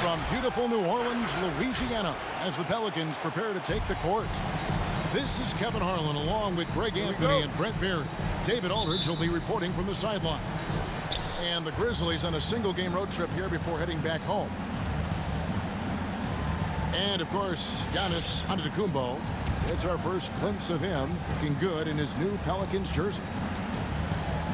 From beautiful New Orleans, Louisiana, as the Pelicans prepare to take the court. This is Kevin Harlan along with Greg Anthony and Brent Beard. David Aldridge will be reporting from the sidelines. And the Grizzlies on a single-game road trip here before heading back home. And, of course, Giannis Antetokounmpo. It's our first glimpse of him looking good in his new Pelicans jersey.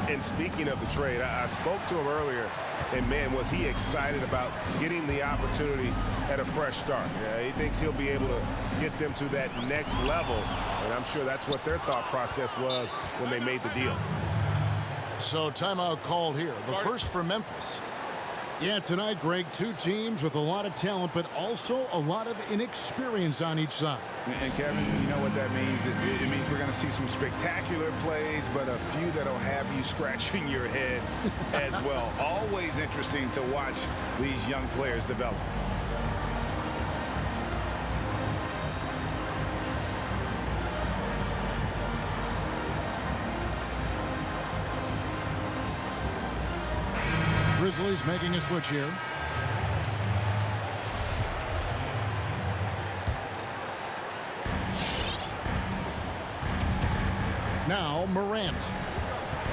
And speaking of the trade, I spoke to him earlier, and man, was he excited about getting the opportunity at a fresh start. He thinks he'll be able to get them to that next level, and I'm sure that's what their thought process was when they made the deal. So timeout called here. The first for Memphis. Yeah, tonight, Greg, two teams with a lot of talent, but also a lot of inexperience on each side. And Kevin, you know what that means? It means we're going to see some spectacular plays, but a few that'll have you scratching your head as well. Always interesting to watch these young players develop. Grizzlies making a switch here. Now Morant.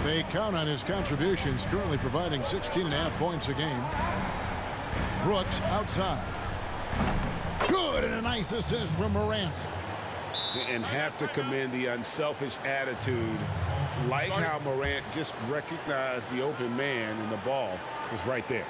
They count on his contributions, currently providing 16.5 points a game. Brooks outside. Good, and a nice assist from Morant. And have to commend the unselfish attitude. Like how Morant just recognized the open man, and the ball was right there.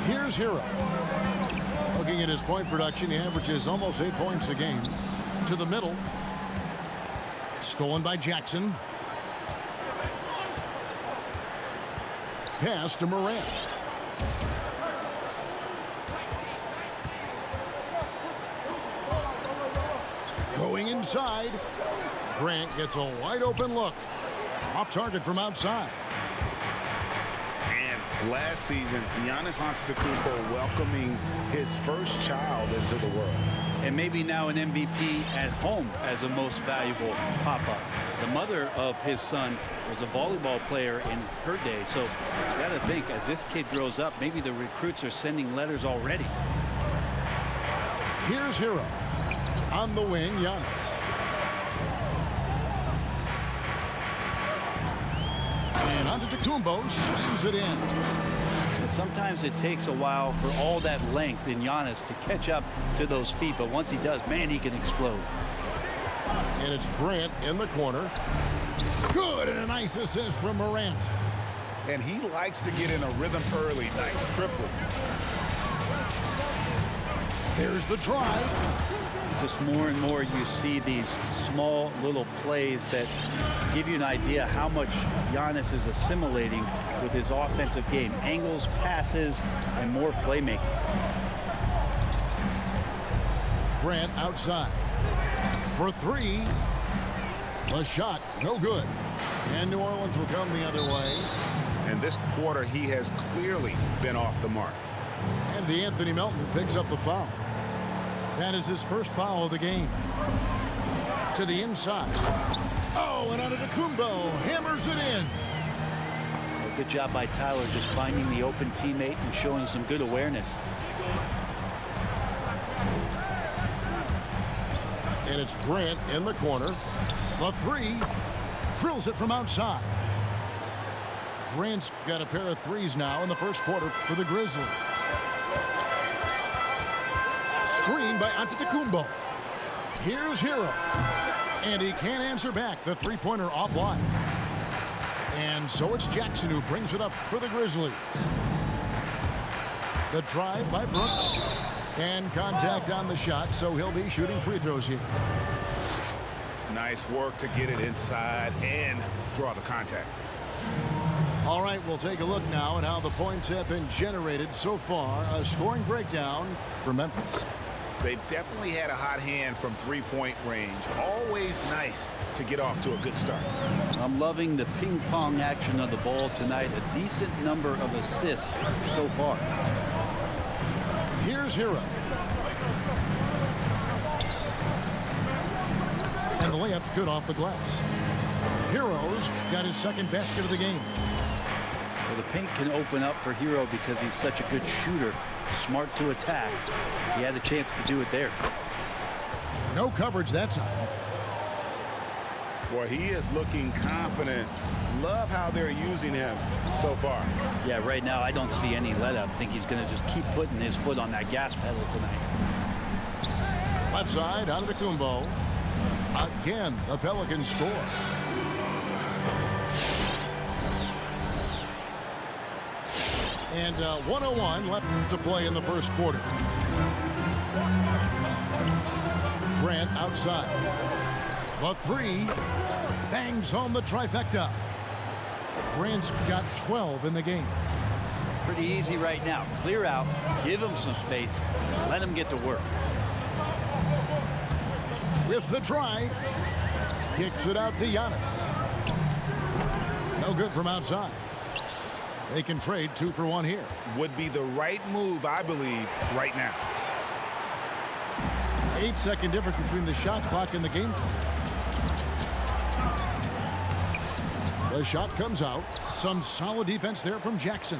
Here's Hero. Looking at his point production, he averages almost 8 points a game. To the middle. Stolen by Jackson. Pass to Morant. Going inside. Grant gets a wide open look. Off target from outside. Last season, Giannis Antetokounmpo welcoming his first child into the world. And maybe now an MVP at home as a most valuable papa. The mother of his son was a volleyball player in her day. So you got to think, as this kid grows up, maybe the recruits are sending letters already. Here's Hero. On the wing, Giannis. And Antetokounmpo slams it in. And sometimes it takes a while for all that length in Giannis to catch up to those feet, but once he does, man, he can explode. And it's Grant in the corner. Good, and a nice assist from Morant. and he likes to get in a rhythm early. Nice triple. Here's the drive. Just more and more you see these small little plays that give you an idea how much Giannis is assimilating with his offensive game. Angles, passes, and more playmaking. Grant outside for three. The shot, no good. And New Orleans will come the other way. And this quarter, he has clearly been off the mark. And Anthony Melton picks up the foul. That is his first foul of the game. To the inside. Oh, and Antetokounmpo hammers it in. Well, good job by Tyler just finding the open teammate and showing some good awareness. And it's Grant in the corner. The three. Drills it from outside. Grant's got a pair of threes now in the first quarter for the Grizzlies. Screen by Antetokounmpo. Here's Hero. And he can't answer back. The three-pointer offline. And so it's Jackson who brings it up for the Grizzlies. The drive by Brooks. And contact on the shot, so he'll be shooting free throws here. Nice work to get it inside and draw the contact. All right, we'll take a look now at how the points have been generated so far. A scoring breakdown for Memphis. They've definitely had a hot hand from three-point range. Always nice to get off to a good start. I'm loving the ping-pong action of the ball tonight. A decent number of assists so far. Here's Hero. And the layup's good off the glass. Hero's got his second basket of the game. Well, the paint can open up for Hero because he's such a good shooter. Smart to attack. He had a chance to do it there. No coverage that time. Boy, he is looking confident. Love how they're using him so far. Yeah, right now I don't see any let up. I think he's going to just keep putting his foot on that gas pedal tonight. Left side, Antetokounmpo. Again, the Pelicans score. And 1:01 left to play in the first quarter. Grant outside. The three bangs home the trifecta. Grant's got 12 in the game. Pretty easy right now. Clear out, give him some space, let him get to work. With the drive, kicks it out to Giannis. No good from outside. They can trade 2 for 1 here. Would be the right move, I believe, right now. 8-second difference between the shot clock and the game clock. The shot comes out. Some solid defense there from Jackson.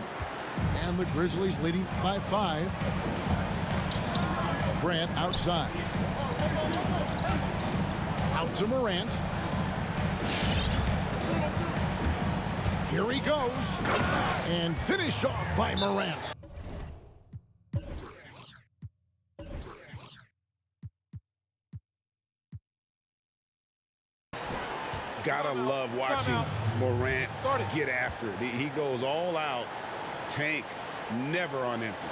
And the Grizzlies leading by 5. Grant outside. Out to Morant. Here he goes. And finished off by Morant. Gotta love watching Morant get after it. He goes all out. Tank, never on empty.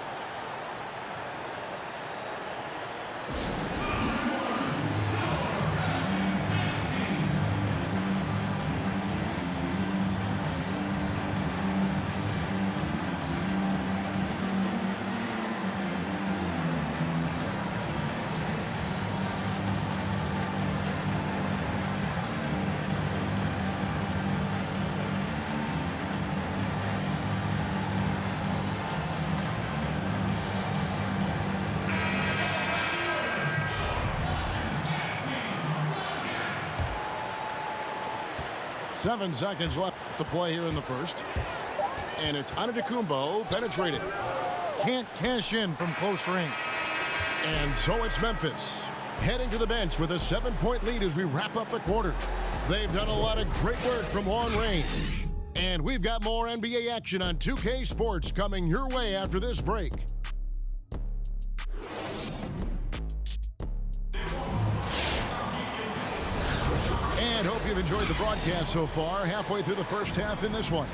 Seven seconds left to play here in the first. And it's Antetokounmpo penetrating. Can't cash in from close range. And so it's Memphis heading to the bench with a 7-point lead as we wrap up the quarter. They've done a lot of great work from long range. And we've got more NBA action on 2K Sports coming your way after this break. And hope you've enjoyed the broadcast so far. Halfway through the first half in this one.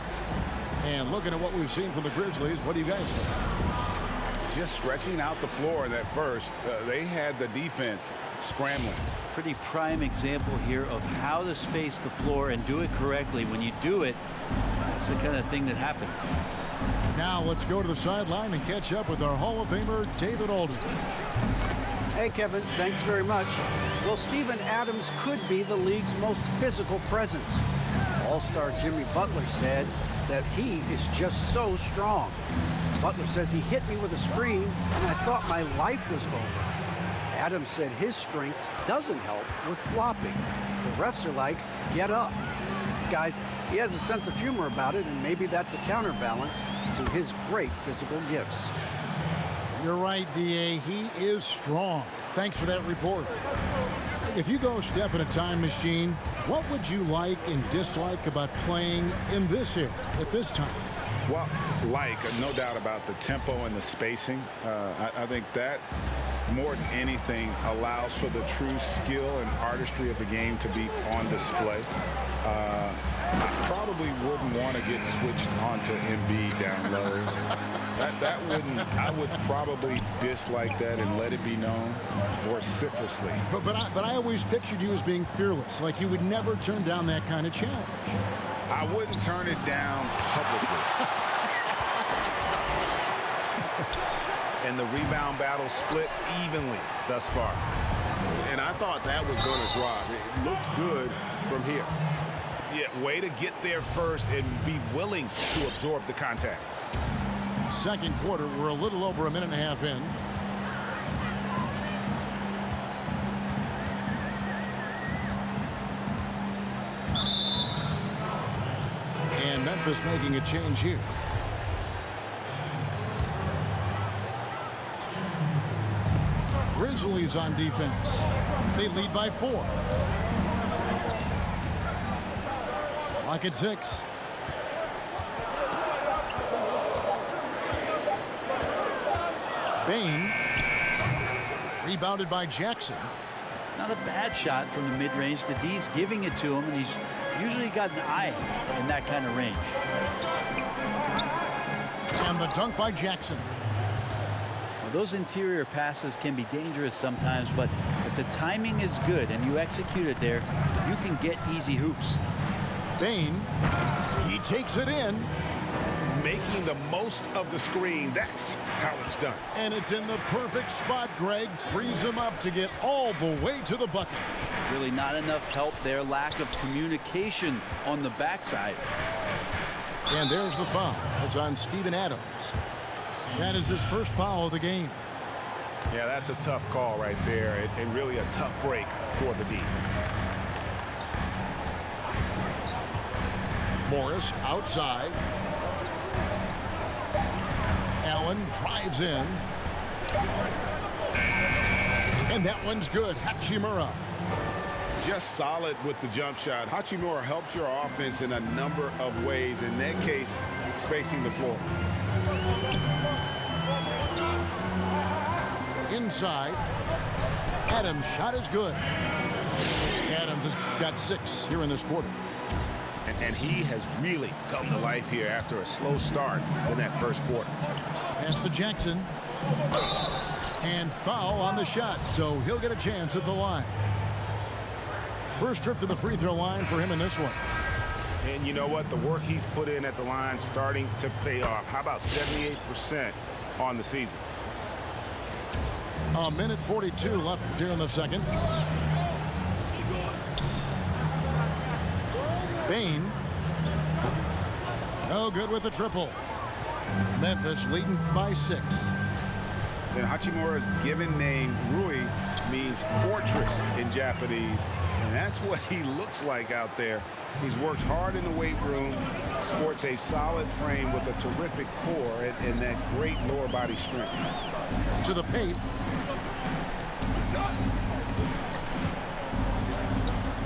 And looking at what we've seen from the Grizzlies, what do you guys think? Just stretching out the floor in that first. They had the defense scrambling. Pretty prime example here of how to space the floor and do it correctly. When you do it, that's the kind of thing that happens. Now let's go to the sideline and catch up with our Hall of Famer, David Aldridge. Hey, Kevin, thanks very much. Well, Steven Adams could be the league's most physical presence. All-star Jimmy Butler said that he is just so strong. Butler says he hit me with a screen, and I thought my life was over. Adams said his strength doesn't help with flopping. The refs are like, get up. Guys, he has a sense of humor about it, and maybe that's a counterbalance to his great physical gifts. You're right, D.A. He is strong. Thanks for that report. If you go step in a time machine, what would you like and dislike about playing in this era at this time? Well, no doubt about the tempo and the spacing. I think that more than anything allows for the true skill and artistry of the game to be on display. I probably wouldn't want to get switched onto Embiid down low. I would probably dislike that and let it be known vociferously. But I always pictured you as being fearless, like you would never turn down that kind of challenge. I wouldn't turn it down publicly. And the rebound battle split evenly thus far. And I thought that was going to drop. It looked good from here. Yeah, way to get there first and be willing to absorb the contact. Second quarter, we're a little over a minute and a half in. And Memphis making a change here. Grizzlies on defense. They lead by 4. Lock at 6. Bain. Rebounded by Jackson. Not a bad shot from the mid-range. The D's giving it to him, and he's usually got an eye in that kind of range. And the dunk by Jackson. Well, those interior passes can be dangerous sometimes, but if the timing is good and you execute it there, you can get easy hoops. Bain, he takes it in. Making the most of the screen. That's how it's done. And it's in the perfect spot. Greg frees him up to get all the way to the bucket. Really not enough help there. Lack of communication on the backside. And there's the foul. It's on Steven Adams. That is his first foul of the game. Yeah, that's a tough call right there, and really a tough break for the D. Morris outside. Allen drives in. And that one's good. Hachimura. Just solid with the jump shot. Hachimura helps your offense in a number of ways. In that case, spacing the floor. Inside. Adams' shot is good. Adams has got 6 here in this quarter. And he has really come to life here after a slow start in that first quarter. Pass to Jackson. And foul on the shot, so he'll get a chance at the line. First trip to the free throw line for him in this one. And you know what? The work he's put in at the line starting to pay off. How about 78% on the season? A minute 42 left here in the second. Bain. No good with the triple. Memphis leading by 6. And Hachimura's given name, Rui, means fortress in Japanese. And that's what he looks like out there. He's worked hard in the weight room, sports a solid frame with a terrific core and that great lower body strength. To the paint.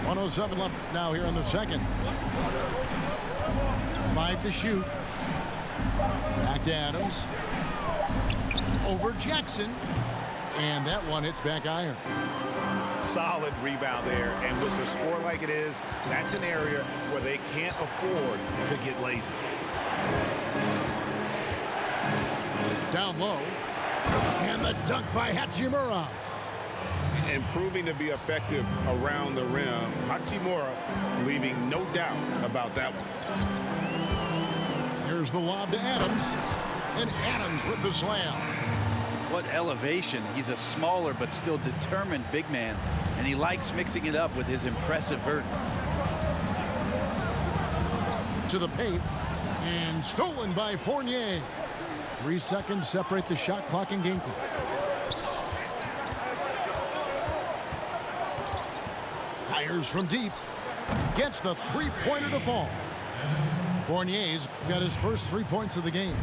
107 left now here in the second. 5 to shoot. Back to Adams. Over Jackson. And that one hits back iron. Solid rebound there. And with the score like it is, that's an area where they can't afford to get lazy. Down low. And the dunk by Hachimura. And proving to be effective around the rim. Hachimura leaving no doubt about that one. Here's the lob to Adams. And Adams with the slam. What elevation. He's a smaller but still determined big man. And he likes mixing it up with his impressive vert. To the paint. And stolen by Fournier. 3 seconds separate the shot clock and game clock. Fires from deep. Gets the three-pointer to fall. Fournier's got his first 3 points of the game.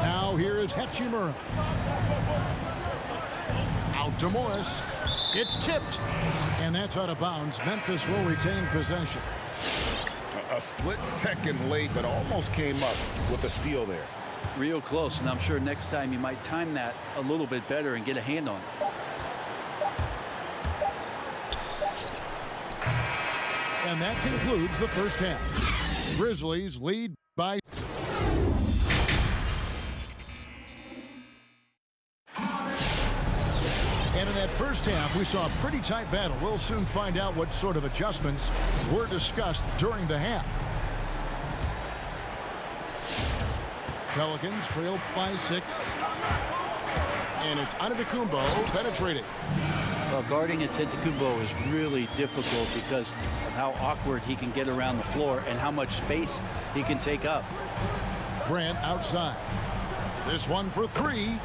Now here is Hachimura. Out to Morris. It's tipped. And that's out of bounds. Memphis will retain possession. A split second late, but almost came up with a steal there. Real close, and I'm sure next time you might time that a little bit better and get a hand on it. And that concludes the first half. Grizzlies lead by... And in that first half, we saw a pretty tight battle. We'll soon find out what sort of adjustments were discussed during the half. Pelicans trail by 6. And it's Antetokounmpo penetrating. Well, guarding Antetokounmpo is really difficult because of how awkward he can get around the floor and how much space he can take up. Grant outside. This one for 3.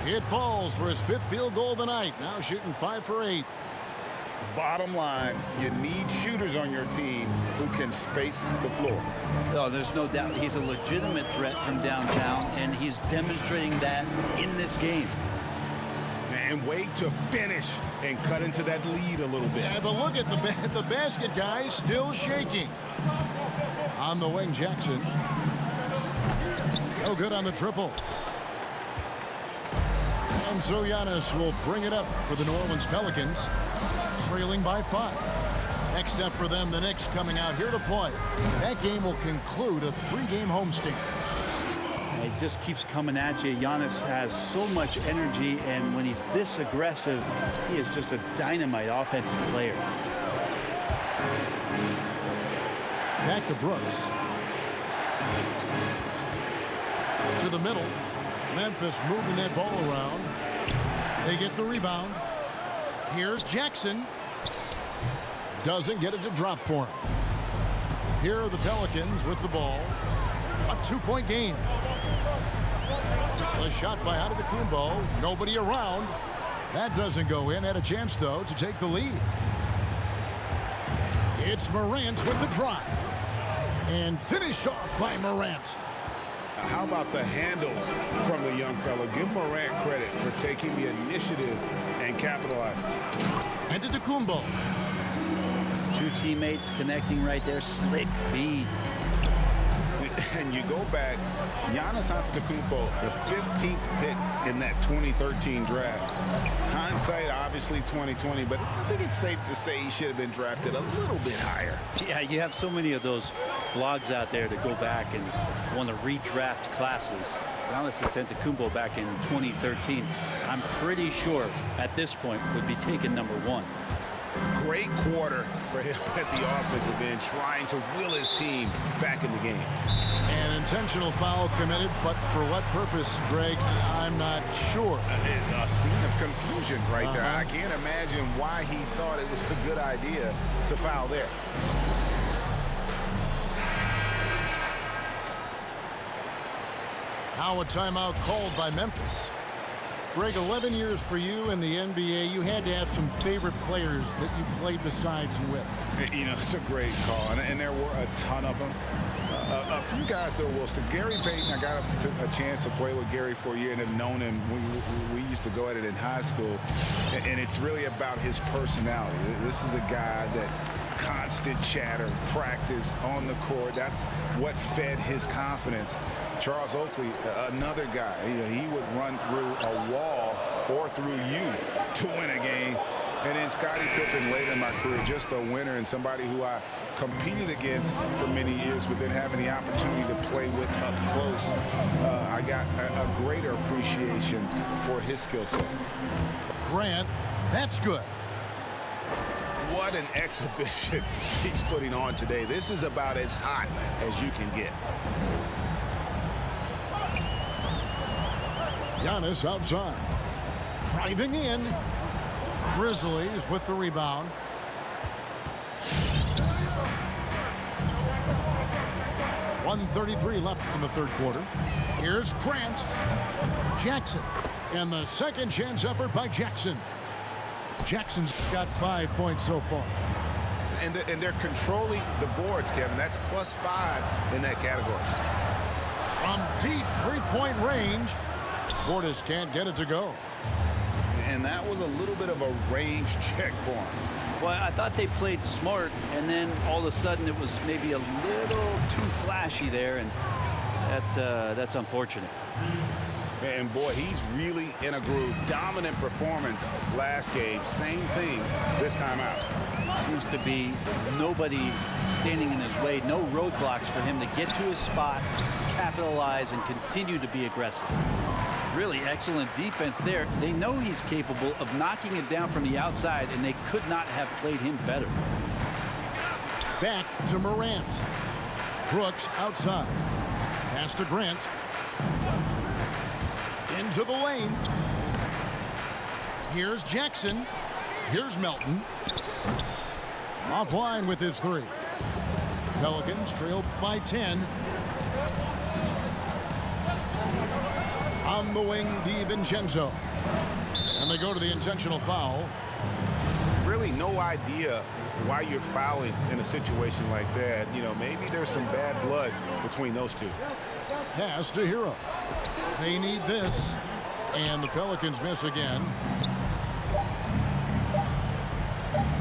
It falls for his 5th field goal of the night. Now shooting 5 for 8. Bottom line, you need shooters on your team who can space the floor. Oh, there's no doubt he's a legitimate threat from downtown, and he's demonstrating that in this game. And wait to finish and cut into that lead a little bit. Yeah, but look at the basket guy still shaking. On the wing, Jackson. No good on the triple. And so Giannis will bring it up for the New Orleans Pelicans, trailing by 5. Next up for them, the Knicks coming out here to play. That game will conclude a 3-game homestand. It just keeps coming at you. Giannis has so much energy, and when he's this aggressive, he is just a dynamite offensive player. Back to Brooks. To the middle. Memphis moving that ball around. They get the rebound. Here's Jackson. Doesn't get it to drop for him. Here are the Pelicans with the ball. A 2-point game. A shot by Antetokounmpo. Nobody around. That doesn't go in. Had a chance, though, to take the lead. It's Morant with the drive. And finished off by Morant. How about the handles from the young fella? Give Morant credit for taking the initiative and capitalizing. Antetokounmpo. 2 teammates connecting right there. Slick feed. And you go back, Giannis Antetokounmpo, the 15th pick in that 2013 draft. Hindsight, obviously 2020, but I think it's safe to say he should have been drafted a little bit higher. Yeah, you have so many of those blogs out there to go back and want to redraft classes. Giannis Antetokounmpo back in 2013, I'm pretty sure at this point would be taken number 1. Great quarter for him at the offensive end, trying to will his team back in the game. An intentional foul committed, but for what purpose, Greg, I'm not sure. A scene of confusion right there. I can't imagine why he thought it was a good idea to foul there. Now a timeout called by Memphis. Greg, 11 years for you in the NBA. You had to have some favorite players that you played besides and with. You know, it's a great call, and there were a ton of them. A few guys, though, Wilson. Gary Payton, I got a chance to play with Gary for a year and have known him. We used to go at it in high school, and it's really about his personality. This is a guy that constant chatter, practice on the court. That's what fed his confidence. Charles Oakley, another guy, he would run through a wall or through you to win a game. And then Scottie Pippen later in my career, just a winner and somebody who I competed against for many years, but then having the opportunity to play with up close, I got a greater appreciation for his skill set. Grant, that's good. What an exhibition he's putting on today. This is about as hot as you can get. Giannis outside. Driving in. Grizzlies with the rebound. .133 left in the third quarter. Here's Grant. Jackson. And the second chance effort by Jackson. Jackson's got 5 points so far. And they're controlling the boards, Kevin. That's +5 in that category. From deep three-point range. Portis can't get it to go. And that was a little bit of a range check for him. Well, I thought they played smart, and then all of a sudden it was maybe a little too flashy there, and that's unfortunate. And boy, he's really in a groove. Dominant performance last game. Same thing this time out. Seems to be nobody standing in his way, no roadblocks for him to get to his spot, capitalize, and continue to be aggressive. Really excellent defense there. They know he's capable of knocking it down from the outside, and they could not have played him better. Back to Morant. Brooks outside. Pass to Grant. Into the lane. Here's Jackson. Here's Melton. Offline with his three. Pelicans trail by 10. On the wing, DiVincenzo. And they go to the intentional foul. Really no idea why you're fouling in a situation like that. You know, maybe there's some bad blood between those two. Pass to Hero. They need this. And the Pelicans miss again.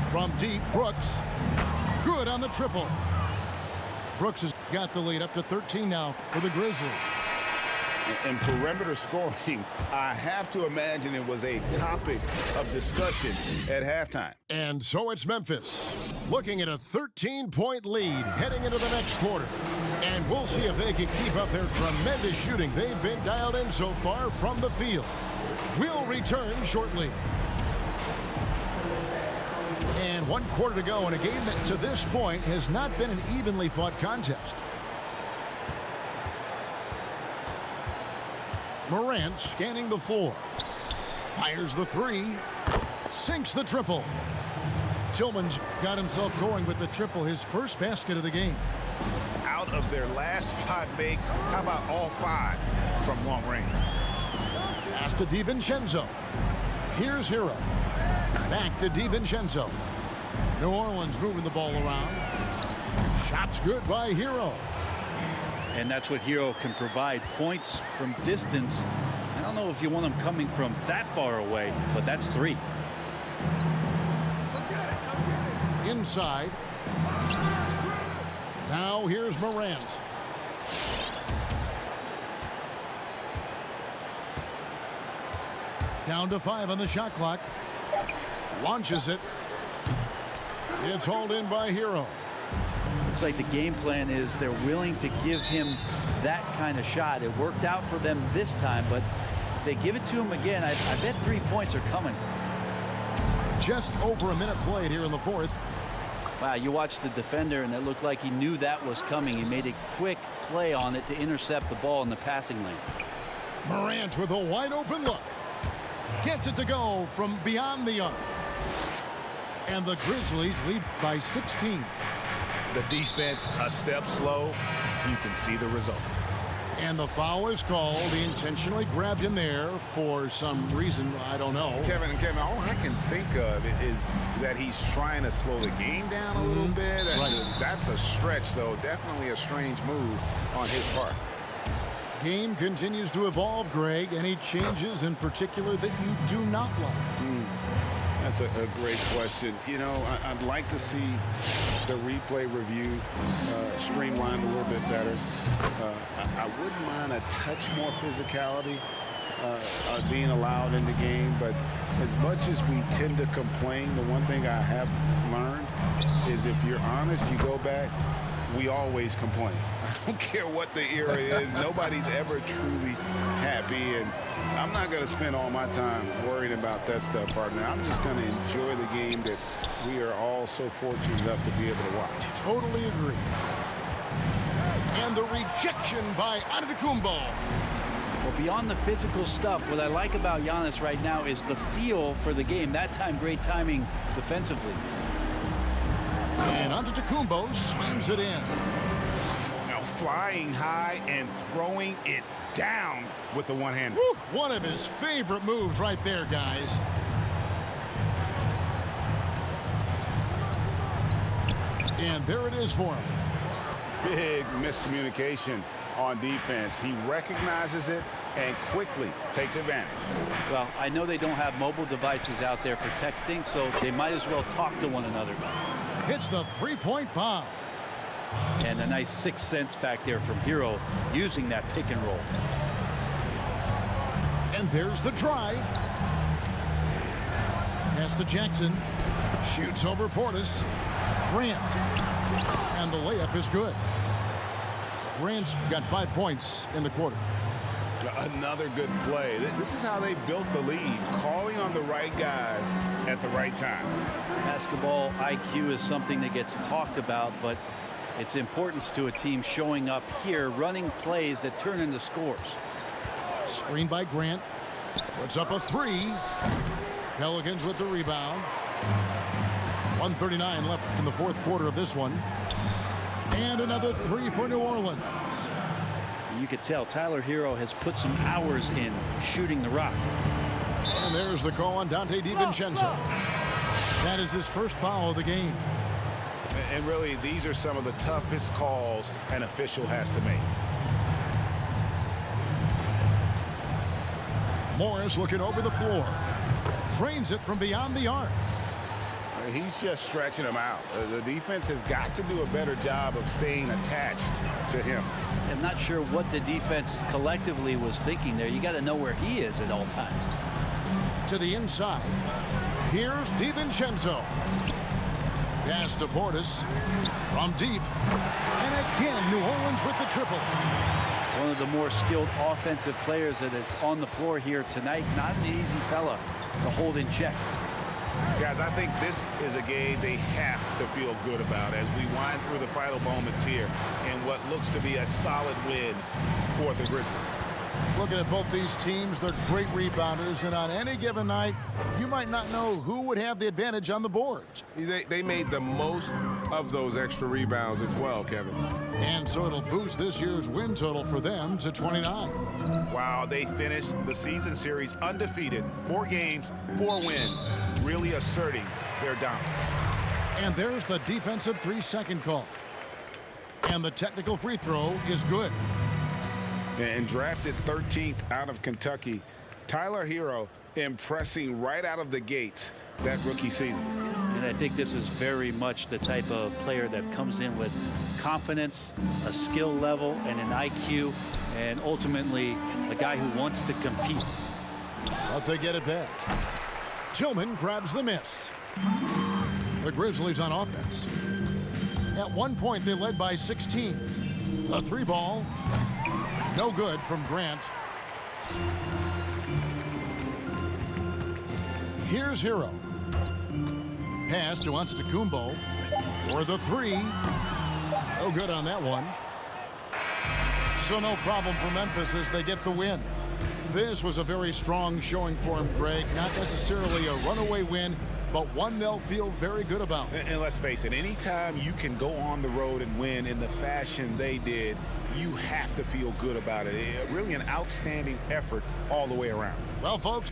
From deep, Brooks. Good on the triple. Brooks has got the lead up to 13 now for the Grizzlies. And perimeter scoring, I have to imagine it was a topic of discussion at halftime. And so it's Memphis looking at a 13-point lead heading into the next quarter. And we'll see if they can keep up their tremendous shooting they've been dialed in so far from the field. We'll return shortly. And 1 quarter to go in a game that to this point has not been an evenly fought contest. Morant scanning the floor. Fires the three. Sinks the triple. Tillman's got himself going with the triple, his first basket of the game. Out of their last 5 makes, how about all 5 from long range? Pass to DiVincenzo. Here's Hero. Back to DiVincenzo. New Orleans moving the ball around. Shots good by Hero. And that's what Hero can provide, points from distance. I don't know if you want him coming from that far away, but that's 3. Inside. Now here's Morant. Down to 5 on the shot clock. Launches it. It's hauled in by Hero. Looks like the game plan is they're willing to give him that kind of shot. It worked out for them this time, but if they give it to him again, I bet 3 points are coming. Just over a minute played here in the fourth. Wow, you watched the defender, and it looked like he knew that was coming. He made a quick play on it to intercept the ball in the passing lane. Morant with a wide open look. Gets it to go from beyond the arc. And the Grizzlies lead by 16. The defense a step slow. You can see the result. And the foul is called. He intentionally grabbed him there for some reason. I don't know. Kevin, all I can think of is that he's trying to slow the game down a little bit. Right. That's a stretch, though. Definitely a strange move on his part. Game continues to evolve, Greg. Any changes in particular that you do not like? That's a great question. You know, I'd like to see the replay review streamlined a little bit better. I wouldn't mind a touch more physicality are being allowed in the game. But as much as we tend to complain, the one thing I have learned is if you're honest, you go back, we always complain. I don't care what the era is. Nobody's ever truly happy. And I'm not going to spend all my time worrying about that stuff, partner. I'm just going to enjoy the game that we are all so fortunate enough to be able to watch. Totally agree. And the rejection by Antetokounmpo. Well, beyond the physical stuff, what I like about Giannis right now is the feel for the game. That time, great timing defensively. And Antetokounmpo slams it in. Now flying high and throwing it down with the one-hander. One of his favorite moves right there, guys. And there it is for him. Big miscommunication on defense. He recognizes it and quickly takes advantage. Well, I know they don't have mobile devices out there for texting, so they might as well talk to one another. Hits the three-point bomb. And a nice 6 cents back there from Hero using that pick and roll. And there's the drive. Pass to Jackson. Shoots over Portis. Grant. And the layup is good. Grant's got 5 points in the quarter. Another good play. This is how they built the lead, calling on the right guys at the right time. Basketball IQ is something that gets talked about, but its importance to a team showing up here, running plays that turn into scores. Screen by Grant. Puts up a three. Pelicans with the rebound. 1:39 left in the fourth quarter of this one. And another three for New Orleans. You could tell Tyler Hero has put some hours in shooting the rock. And there's the call on Dante DiVincenzo. That is his first foul of the game. And really, these are some of the toughest calls an official has to make. Morris looking over the floor. Drains it from beyond the arc. He's just stretching him out. The defense has got to do a better job of staying attached to him. I'm not sure what the defense collectively was thinking there. You got to know where he is at all times. To the inside. Here's DiVincenzo. Pass to Portis from deep. And again, New Orleans with the triple. One of the more skilled offensive players that is on the floor here tonight. Not an easy fella to hold in check. Guys, I think this is a game they have to feel good about as we wind through the final moments here in what looks to be a solid win for the Grizzlies. Looking at both these teams, they're great rebounders, and on any given night, you might not know who would have the advantage on the boards. They made the most of those extra rebounds as well, Kevin. And so it'll boost this year's win total for them to 29. Wow, they finished the season series undefeated. 4 games, 4 wins, really asserting their dominance. And there's the defensive 3-second call. And the technical free throw is good. And drafted 13th out of Kentucky, Tyler Hero impressing right out of the gates that rookie season. And I think this is very much the type of player that comes in with confidence, a skill level, and an IQ, and ultimately a guy who wants to compete. But they get it back. Tillman grabs the miss. The Grizzlies on offense. At one point, they led by 16. A 3-ball. No good from Grant. Here's Hero. Pass to Antetokounmpo for the 3. No good on that one. So no problem for Memphis as they get the win. This was a very strong showing for him, Greg. Not necessarily a runaway win, but one they'll feel very good about. And let's face it, anytime you can go on the road and win in the fashion they did, you have to feel good about it. Really an outstanding effort all the way around. Well, folks,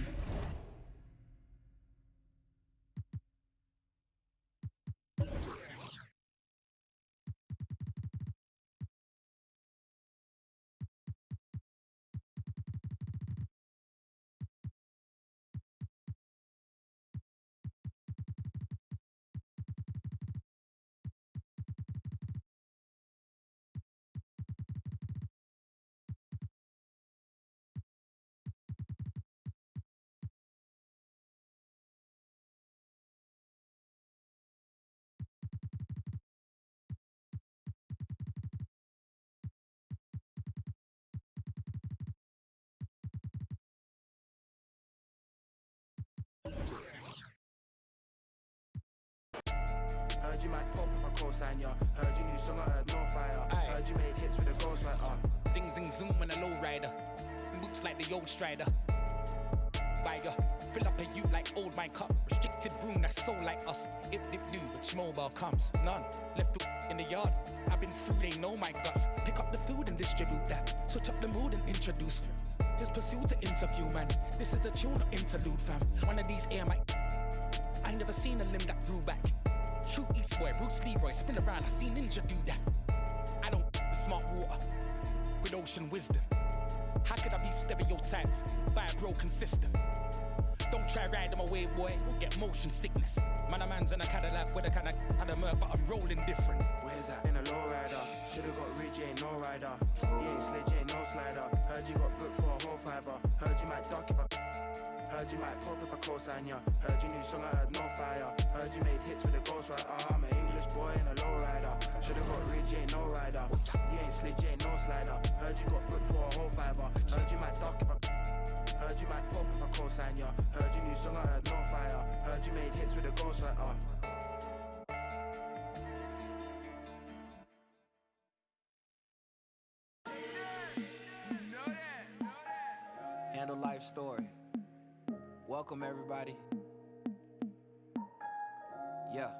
Heard you might pop if I co-sign ya. Heard your new song, I heard no fire. Aye. Heard you made hits with a ghostwriter. Zing, zing, zoom on a low rider. Boots like the old strider. Buyer, fill up a ute like old my cup. Restricted room that's so like us. If dip do, which mobile comes. None left in the yard. I've been through, they know my guts. Pick up the food and distribute that. Switch up the mood and introduce. Just pursue to interview, man. This is a tune, not interlude, fam. One of these air mic. I ain't never seen a limb that grew back. Shoot East Boy, Bruce Leroy, spin around. I seen Ninja do that. I don't smart water with ocean wisdom. How could I be stereotyped by a broken system? Don't try ride them away, boy. You'll get motion sickness. Man, a man's in a Cadillac with a kind of had a Merc, but I'm rolling different. Where's that? In a lowrider. Should've got Ridge, ain't no rider. You ain't sledge, ain't no slider. Heard you got booked for a whole fiver. Heard you might duck if I. Heard you might pop if I co-sign ya. Heard your new song, I heard no fire. Heard you made hits with a ghostwriter. I'm an English boy in a lowrider. Should've got Ridge, ain't no rider. You ain't sledge, ain't no slider. Heard you got booked for a whole fiver. Heard you might duck if I. Heard you might pop if I co-sign ya. Heard your new song, I heard no fire. Heard you made hits with a ghostwriter. Handle life story. Welcome everybody. Yeah.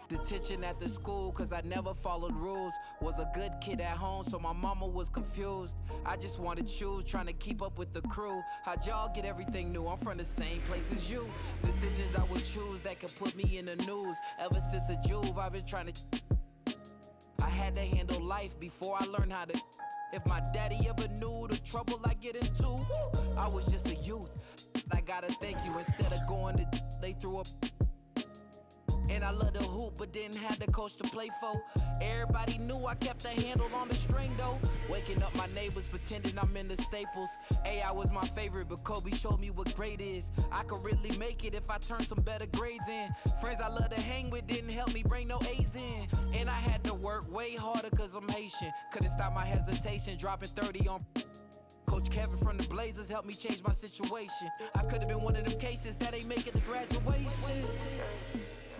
Detention at the school cause I never followed rules. Was a good kid at home so my mama was confused. I just wanted shoes, trying to keep up with the crew. How'd y'all get everything new? I'm from the same place as you. Decisions I would choose that could put me in the news. Ever since a Juve I've been trying to. I had to handle life before I learned how to. If my daddy ever knew the trouble I get into, I was just a youth. I gotta thank you. Instead of going to they threw up. And I love the hoop, but didn't have the coach to play for. Everybody knew I kept a handle on the string though. Waking up my neighbors, pretending I'm in the Staples. AI was my favorite, but Kobe showed me what great is. I could really make it if I turned some better grades in. Friends I love to hang with didn't help me bring no A's in. And I had to work way harder cause I'm Haitian. Couldn't stop my hesitation, dropping 30 on. Coach Kevin from the Blazers helped me change my situation. I could have been one of them cases that ain't make it to graduation.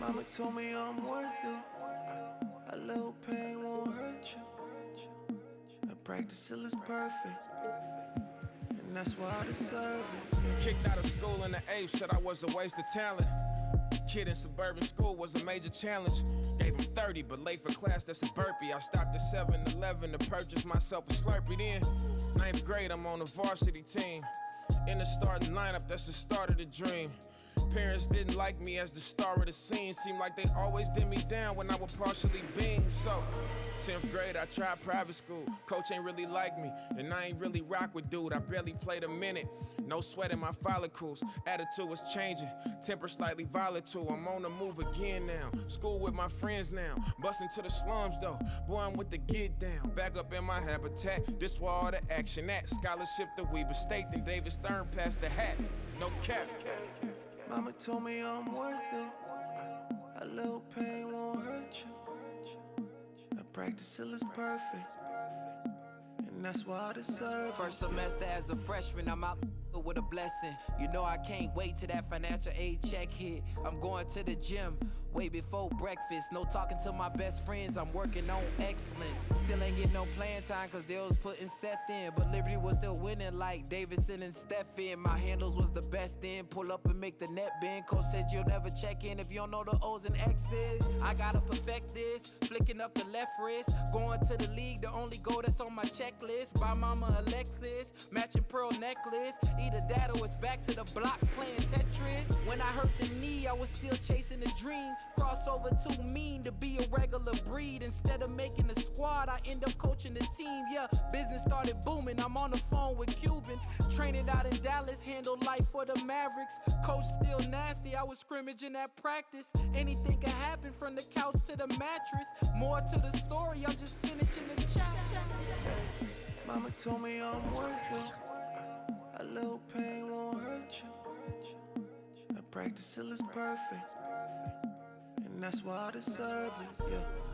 Mama told me I'm worth it. A little pain won't hurt you. I practice till it's perfect, and that's why I deserve it. Kicked out of school in the 8th, said I was a waste of talent. Kid in suburban school was a major challenge. Gave him 30, but late for class, that's a burpee. I stopped at 7-Eleven to purchase myself a Slurpee. Then, 9th grade, I'm on the varsity team. In the starting lineup, that's the start of the dream. Parents didn't like me as the star of the scene. Seemed like they always did me down when I would partially beam. So, 10th grade, I tried private school. Coach ain't really like me, and I ain't really rock with dude. I barely played a minute. No sweat in my follicles. Attitude was changing. Temper slightly volatile. I'm on the move again now. School with my friends now. Bustin' to the slums though. Boy, I'm with the get down. Back up in my habitat. This where all the action at. Scholarship to Weber State. Then David Stern passed the hat. No cap. Mama told me I'm worth it. A little pain won't hurt you. I practice till it's perfect, and that's why I deserve it. First semester as a freshman, I'm out with a blessing. You know I can't wait till that financial aid check hit. I'm going to the gym way before breakfast. No talking to my best friends, I'm working on excellence. Still ain't getting no playing time cause they was putting Seth in. But Liberty was still winning like Davidson and Stephen. My handles was the best in. Pull up and make the net bend. Coach said you'll never check in if you don't know the O's and X's. I gotta perfect this. Flicking up the left wrist. Going to the league, the only goal that's on my checklist. Buy mama a Lexus. Matching pearl necklace. Either that or it's back to the block playing Tetris. When I hurt the knee, I was still chasing a dream. Crossover too mean to be a regular breed. Instead of making the squad, I end up coaching the team. Yeah, business started booming. I'm on the phone with Cuban. Training out in Dallas, handle life for the Mavericks. Coach still nasty, I was scrimmaging at practice. Anything can happen from the couch to the mattress. More to the story, I'm just finishing the chapter. Mama told me I'm worth it. A little pain won't hurt you. I practice till it's perfect, and that's why I deserve it, yeah.